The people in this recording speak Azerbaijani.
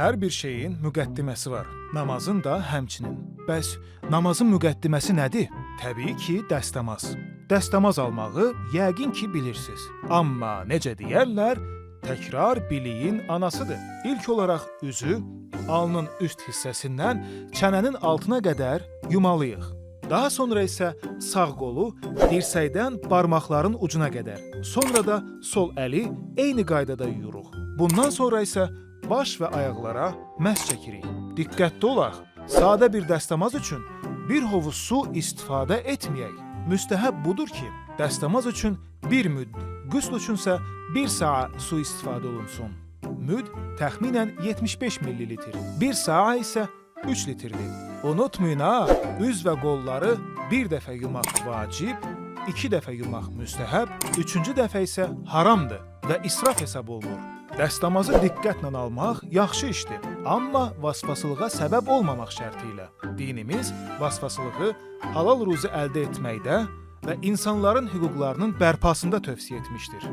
Hər bir şeyin müqəddiməsi var. Namazın da həmçinin. Bəs namazın müqəddiməsi nədir? Təbii ki, dəstəmaz. Dəstəmaz almağı yəqin ki bilirsiniz. Amma necə deyərlər, təkrar biliyin anasıdır. İlk olaraq üzü alnın üst hissəsindən çənənin altına qədər yumalıyıq. Daha sonra isə sağ qolu dirsəkdən barmaqların ucuna qədər. Sonra da sol əli eyni qaydada yuyuruq. Bundan sonra isə baş və ayaqlara məs çəkirik. Diqqətli olaq. Sadə bir dəstəmaz üçün bir hovuz su istifadə etməyək. Müstəhəb budur ki, dəstəmaz üçün bir müd, qüsl üçünsə bir sağa su istifadə olunsun. Müd təxminən 75 millilitr, bir sağa isə 3 litrdir. Unutmayın ha, üz və qolları bir dəfə yumaq vacib, 2 dəfə yumaq müstəhəb, 3-cü dəfə isə haramdır və israf hesab olunur. Dəstəmazı diqqətlə almaq yaxşı işdir, amma vasvasılığa səbəb olmamaq şərti ilə. Dinimiz vasvasılığı halal ruzi əldə etməkdə və insanların hüquqlarının bərpasında tövsiyə etmişdir.